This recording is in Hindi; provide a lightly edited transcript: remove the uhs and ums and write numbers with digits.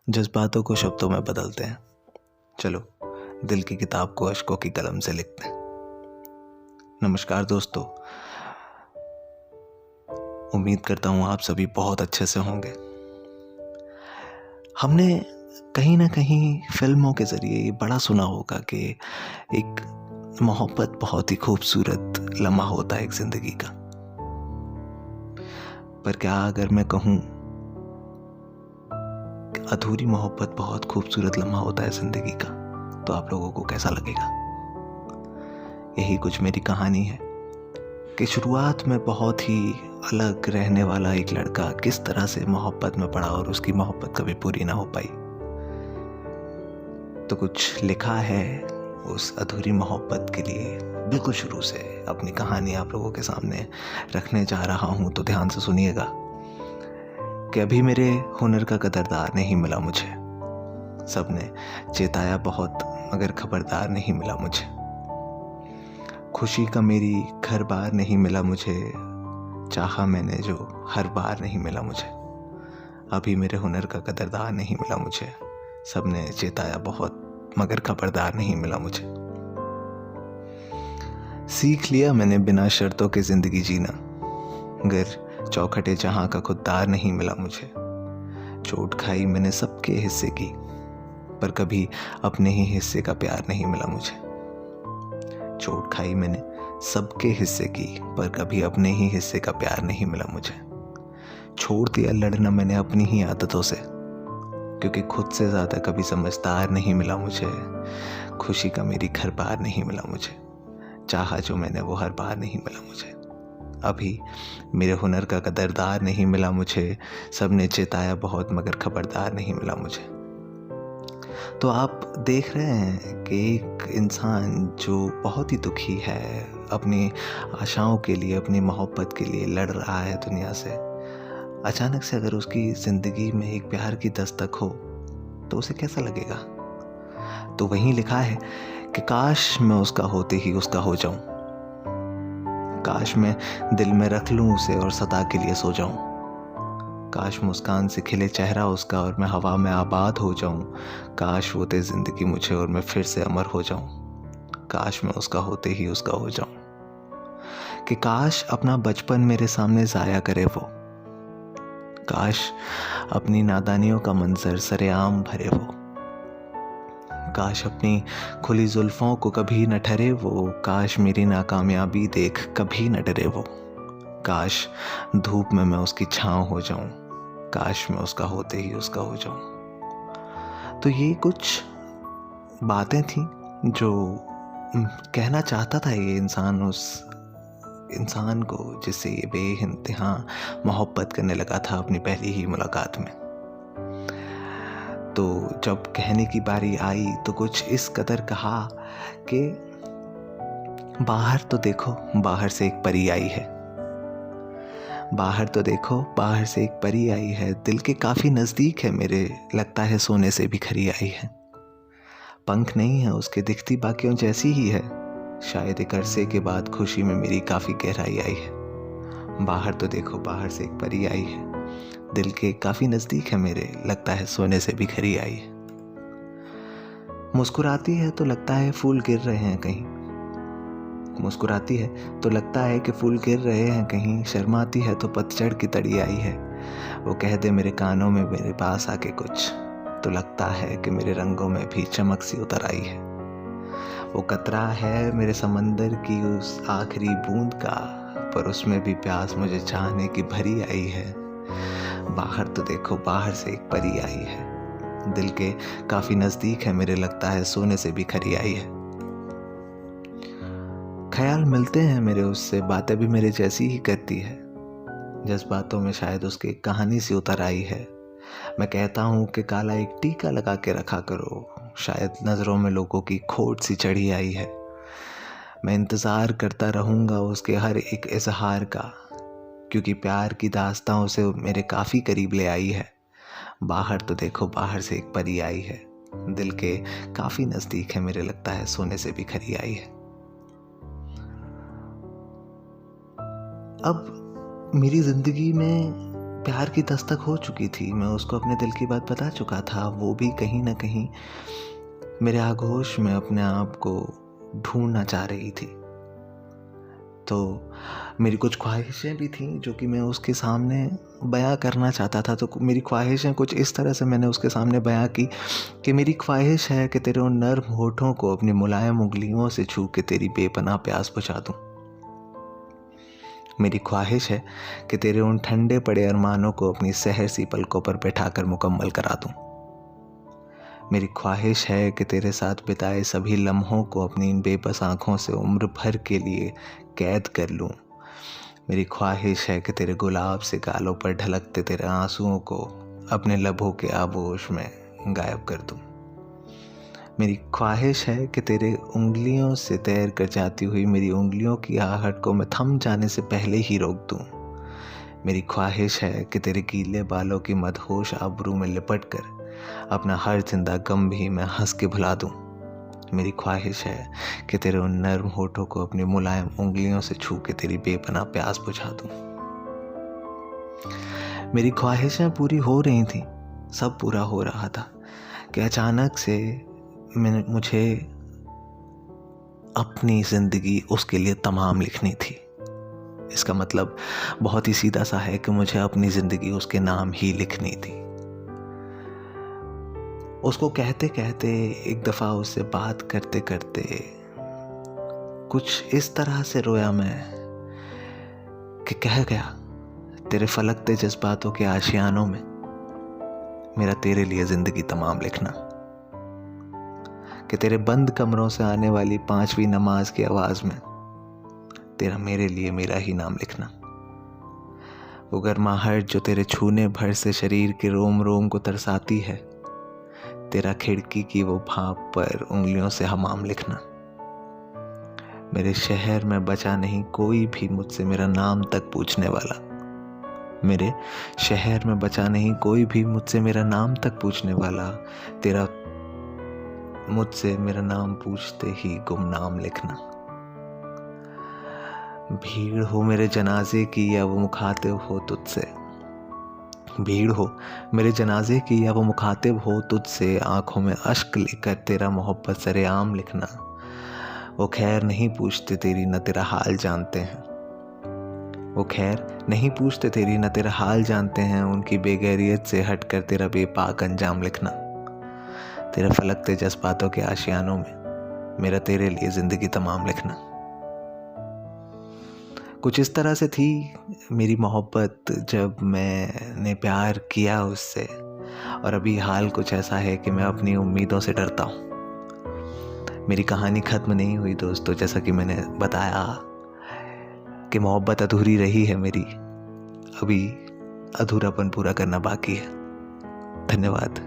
जज्बातों को शब्दों में बदलते हैं। चलो दिल की किताब को अश्कों की कलम से लिखते हैं। नमस्कार दोस्तों, उम्मीद करता हूँ आप सभी बहुत अच्छे से होंगे। हमने कहीं ना कहीं फिल्मों के ज़रिए ये बड़ा सुना होगा कि एक मोहब्बत बहुत ही खूबसूरत लम्हा होता है एक ज़िंदगी का। पर क्या अगर मैं कहूँ अधूरी मोहब्बत बहुत खूबसूरत लम्हा होता है ज़िंदगी का, तो आप लोगों को कैसा लगेगा? यही कुछ मेरी कहानी है कि शुरुआत में बहुत ही अलग रहने वाला एक लड़का किस तरह से मोहब्बत में पड़ा और उसकी मोहब्बत कभी पूरी ना हो पाई। तो कुछ लिखा है उस अधूरी मोहब्बत के लिए, बिल्कुल शुरू से अपनी कहानी आप लोगों के सामने रखने जा रहा हूँ। तो ध्यान से सुनिएगा कि अभी मेरे हुनर का कदरदार नहीं मिला मुझे। सबने चेताया बहुत मगर खबरदार नहीं मिला मुझे। खुशी का मेरी घर बार नहीं मिला मुझे, चाहा मैंने जो हर बार नहीं मिला मुझे। अभी मेरे हुनर का कदरदार नहीं मिला मुझे। सबने चेताया बहुत मगर खबरदार नहीं मिला मुझे। सीख लिया मैंने बिना शर्तों के ज़िंदगी जीना, मगर चौखटे जहाँ का खुददार नहीं मिला मुझे। चोट खाई मैंने सबके हिस्से की, पर कभी अपने ही हिस्से का प्यार नहीं मिला मुझे। चोट खाई मैंने सबके हिस्से की, पर कभी अपने ही हिस्से का प्यार नहीं मिला मुझे। छोड़ दिया लड़ना मैंने अपनी ही आदतों से, क्योंकि खुद से ज़्यादा कभी समझदार नहीं मिला मुझे। खुशी का मेरी घर बार नहीं मिला मुझे, चाहा जो मैंने वो हर बार नहीं मिला मुझे। अभी मेरे हुनर का कदरदार नहीं मिला मुझे। सबने चेताया बहुत मगर खबरदार नहीं मिला मुझे। तो आप देख रहे हैं कि एक इंसान जो बहुत ही दुखी है, अपनी आशाओं के लिए, अपनी मोहब्बत के लिए लड़ रहा है दुनिया से, अचानक से अगर उसकी ज़िंदगी में एक प्यार की दस्तक हो तो उसे कैसा लगेगा? तो वहीं लिखा है कि काश मैं उसका होते ही उसका हो जाऊं, काश मैं दिल में रख लूं उसे और सदा के लिए सो जाऊं। काश मुस्कान से खिले चेहरा उसका और मैं हवा में आबाद हो जाऊं। काश वो दे जिंदगी मुझे और मैं फिर से अमर हो जाऊं। काश मैं उसका होते ही उसका हो जाऊं। कि काश अपना बचपन मेरे सामने जाया करे वो, काश अपनी नादानियों का मंजर सरेआम भरे वो, काश अपनी खुली जुल्फों को कभी न ठहरे वो, काश मेरी नाकामयाबी देख कभी न डरे वो, काश धूप में मैं उसकी छांव हो जाऊं। काश मैं उसका होते ही उसका हो जाऊं। तो ये कुछ बातें थी जो कहना चाहता था ये इंसान उस इंसान को जिससे ये बेइंतहा मोहब्बत करने लगा था अपनी पहली ही मुलाकात में। तो जब कहने की बारी आई तो कुछ इस कदर कहा कि बाहर तो देखो, बाहर से एक परी आई है। बाहर तो देखो, बाहर से एक परी आई है। दिल के काफ़ी नज़दीक है मेरे, लगता है सोने से भी खरी आई है। पंख नहीं है उसके, दिखती बाकियों जैसी ही है। शायद एक अरसे के बाद खुशी में मेरी काफ़ी गहराई आई है। बाहर तो देखो, बाहर से एक परी आई है। दिल के काफ़ी नज़दीक है मेरे, लगता है सोने से भी खरी आई है। मुस्कुराती है तो लगता है फूल गिर रहे हैं कहीं। मुस्कुराती है तो लगता है कि फूल गिर रहे हैं कहीं। शर्माती है तो पतझड़ की तड़ी आई है। वो कह दे मेरे कानों में मेरे पास आके कुछ, तो लगता है कि मेरे रंगों में भी चमक सी उतर आई है। वो कतरा है मेरे समंदर की उस आखिरी बूंद का, पर उसमें भी प्यास मुझे चाहने की भरी आई है। बाहर तो देखो, बाहर से एक परी आई है। दिल के काफ़ी नज़दीक है मेरे, लगता है सोने से भी खरी आई है। ख्याल मिलते हैं मेरे उससे, बातें भी मेरे जैसी ही करती है। जज्बातों में शायद उसकी कहानी सी उतर आई है। मैं कहता हूँ कि काला एक टीका लगा के रखा करो, शायद नज़रों में लोगों की खोट सी चढ़ी आई है। मैं इंतज़ार करता रहूँगा उसके हर एक इजहार का, क्योंकि प्यार की दास्तां उसे मेरे काफ़ी करीब ले आई है। बाहर तो देखो, बाहर से एक परी आई है। दिल के काफ़ी नज़दीक है मेरे, लगता है सोने से भी खरी आई है। अब मेरी ज़िंदगी में प्यार की दस्तक हो चुकी थी, मैं उसको अपने दिल की बात बता चुका था। वो भी कहीं ना कहीं मेरे आगोश में अपने आप को ढूंढना चाह रही थी। तो मेरी कुछ ख्वाहिशें भी थीं जो कि मैं उसके सामने बयां करना चाहता था। तो मेरी ख्वाहिशें कुछ इस तरह से मैंने उसके सामने बयां की कि मेरी ख्वाहिश है कि तेरे उन नर्म होठों को अपनी मुलायम उंगलियों से छू के तेरी बेपनाह प्यास बुझा दूं। मेरी ख्वाहिश है कि तेरे उन ठंडे पड़े अरमानों को अपनी सहर सी पलकों पर बैठाकर मुकम्मल करा दूं। मेरी ख्वाहिश है कि तेरे साथ बिताए सभी लम्हों को अपनी इन बेबस आँखों से उम्र भर के लिए कैद कर लूं। मेरी ख्वाहिश है कि तेरे गुलाब से गालों पर ढलकते तेरे आंसुओं को अपने लबों के आगोश में गायब कर दूं। मेरी ख्वाहिश है कि तेरे उंगलियों से तैर कर जाती हुई मेरी उंगलियों की आहट को मैं थम जाने से पहले ही रोक दूं। मेरी ख्वाहिश है कि तेरे गीले बालों की मदहोश आबरू में लिपट कर अपना हर जिंदा गम भी मैं हंस के भुला दूं। मेरी ख्वाहिश है कि तेरे उन नर्म होठों को अपनी मुलायम उंगलियों से छू के तेरी बेपनाह प्यास बुझा दूं। मेरी ख्वाहिशें पूरी हो रही थीं, सब पूरा हो रहा था कि अचानक से मुझे अपनी ज़िंदगी उसके लिए तमाम लिखनी थी। इसका मतलब बहुत ही सीधा सा है कि मुझे अपनी ज़िंदगी उसके नाम ही लिखनी थी। उसको कहते कहते, एक दफ़ा उससे बात करते करते कुछ इस तरह से रोया मैं कि कह गया, तेरे फलकते जज्बातों के आशियानों में मेरा तेरे लिए ज़िंदगी तमाम लिखना। कि तेरे बंद कमरों से आने वाली 5वीं नमाज की आवाज़ में तेरा मेरे लिए मेरा ही नाम लिखना। वो गर्माहट जो तेरे छूने भर से शरीर के रोम रोम को तरसाती है, तेरा खिड़की की वो भाप पर उंगलियों से हमाम लिखना। मेरे शहर में बचा नहीं कोई भी मुझसे मेरा नाम तक पूछने वाला। मेरे शहर में बचा नहीं कोई भी मुझसे मेरा नाम तक पूछने वाला। तेरा मुझसे मेरा नाम पूछते ही गुमनाम लिखना। भीड़ हो मेरे जनाजे की या वो मुखातिब हो तुझसे, भीड़ हो मेरे जनाजे की या वो मुखातिब हो तुझसे, आंखों में अश्क लेकर तेरा मोहब्बत सरेआम लिखना। वो खैर नहीं पूछते तेरी न तेरा हाल जानते हैं, वो खैर नहीं पूछते तेरी न तेरा हाल जानते हैं। उनकी बेगैरियत से हटकर तेरा बेपाक अंजाम लिखना। तेरे फलकते जज्बातों के आशियानों में मेरा तेरे लिए ज़िंदगी तमाम लिखना। कुछ इस तरह से थी मेरी मोहब्बत जब मैंने प्यार किया उससे। और अभी हाल कुछ ऐसा है कि मैं अपनी उम्मीदों से डरता हूँ। मेरी कहानी ख़त्म नहीं हुई दोस्तों, जैसा कि मैंने बताया कि मोहब्बत अधूरी रही है मेरी, अभी अधूरापन पूरा करना बाकी है। धन्यवाद।